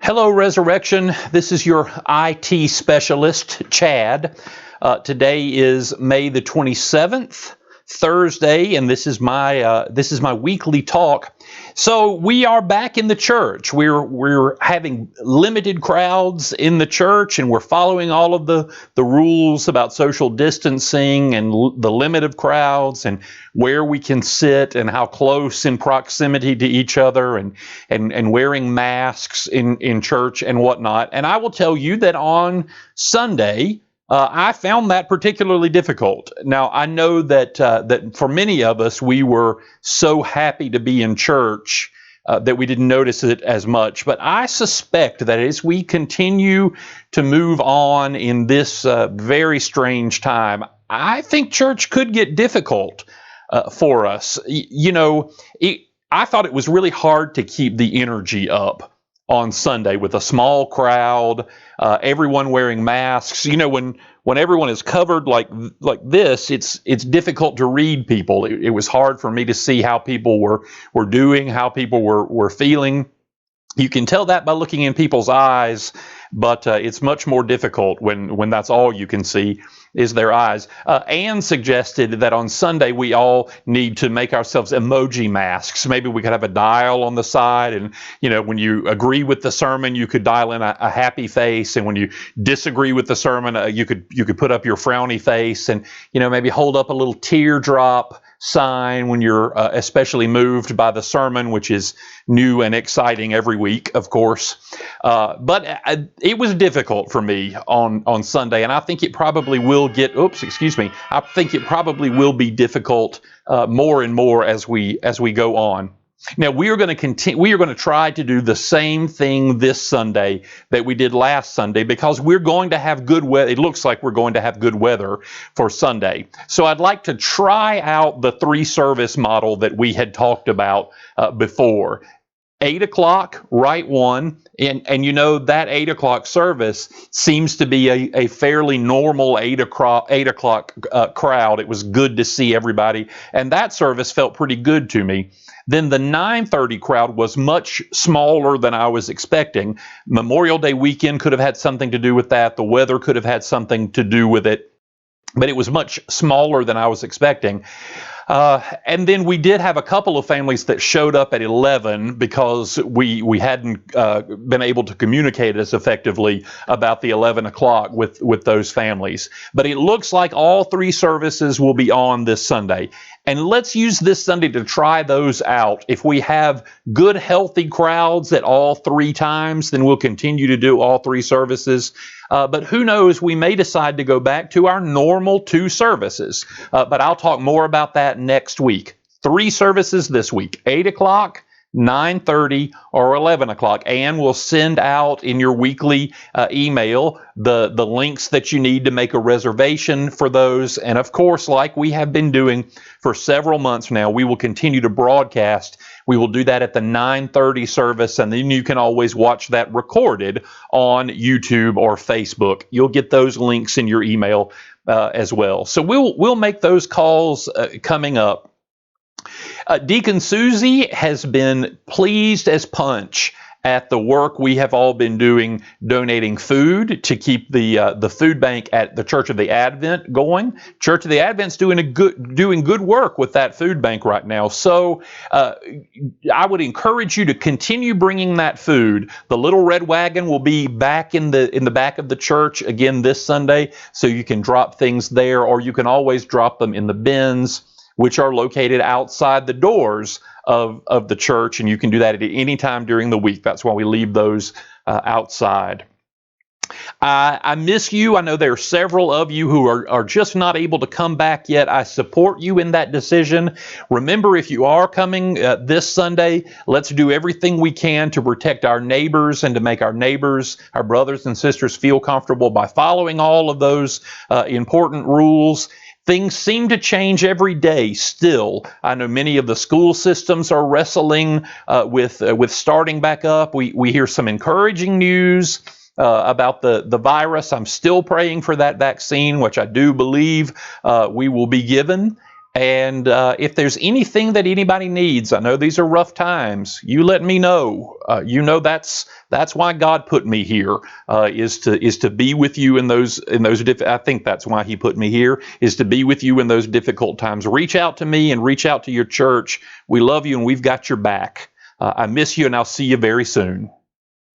Hello, Resurrection. This is your IT specialist, Chad. Today is May the 27th, Thursday, and this is my weekly talk. So we are back in the church. We're having limited crowds in the church, and we're following all of the rules about social distancing and the limit of crowds and where we can sit and how close in proximity to each other and wearing masks in church and whatnot. And I will tell you that on Sunday, I found that particularly difficult. Now, I know that for many of us, we were so happy to be in church that we didn't notice it as much. But I suspect that as we continue to move on in this very strange time, I think church could get difficult for us. I thought it was really hard to keep the energy up on Sunday with a small crowd, everyone wearing masks. When everyone is covered like this, it's difficult to read people. It was hard for me to see how people were doing, how people were feeling. You can tell that by looking in people's eyes, but it's much more difficult when that's all you can see is their eyes. Anne suggested that on Sunday we all need to make ourselves emoji masks. Maybe we could have a dial on the side, and when you agree with the sermon, you could dial in a happy face, and when you disagree with the sermon, you could put up your frowny face, and maybe hold up a little teardrop sign when you're especially moved by the sermon, which is new and exciting every week, of course. But it was difficult for me on Sunday, and I think it probably will I think it probably will be difficult more and more as we go on. Now, we are going to try to do the same thing this Sunday that we did last Sunday, because we're going to have good weather. It looks like we're going to have good weather for Sunday. So I'd like to try out the 3-service model that we had talked about before. 8 o'clock, right one, and that 8 o'clock service seems to be a fairly normal 8 o'clock crowd. It was good to see everybody, and that service felt pretty good to me. Then the 9:30 crowd was much smaller than I was expecting. Memorial Day weekend could have had something to do with that. The weather could have had something to do with it, but it was much smaller than I was expecting. And then we did have a couple of families that showed up at 11 because we hadn't been able to communicate as effectively about the 11 o'clock with those families. But it looks like all 3 services will be on this Sunday. And let's use this Sunday to try those out. If we have good, healthy crowds at all 3 times, then we'll continue to do all 3 services. But who knows, we may decide to go back to our normal 2 services. But I'll talk more about that next week. 3 services this week, 8 o'clock, 9:30, or 11 o'clock. Anne will send out in your weekly email the links that you need to make a reservation for those. And of course, like we have been doing for several months now, we will continue to broadcast. We will do that at the 9:30 service, and then you can always watch that recorded on YouTube or Facebook. You'll get those links in your email as well. So we'll make those calls coming up. Deacon Susie has been pleased as punch at the work we have all been doing, donating food to keep the food bank at the Church of the Advent going. Church of the Advent's doing good work with that food bank right now. So I would encourage you to continue bringing that food. The little red wagon will be back in the back of the church again this Sunday, so you can drop things there, or you can always drop them in the bins, which are located outside the doors of the church, and you can do that at any time during the week. That's why we leave those outside. I miss you. I know there are several of you who are just not able to come back yet. I support you in that decision. Remember, if you are coming this Sunday, let's do everything we can to protect our neighbors and to make our neighbors, our brothers and sisters, feel comfortable by following all of those important rules. Things seem to change every day still. I know many of the school systems are wrestling with starting back up. We hear some encouraging news about the virus. I'm still praying for that vaccine, which I do believe we will be given. And if there's anything that anybody needs, I know these are rough times. You let me know. That's why God put me here, is to be with you in those I think that's why He put me here, is to be with you in those difficult times. Reach out to me and reach out to your church. We love you and we've got your back. I miss you and I'll see you very soon.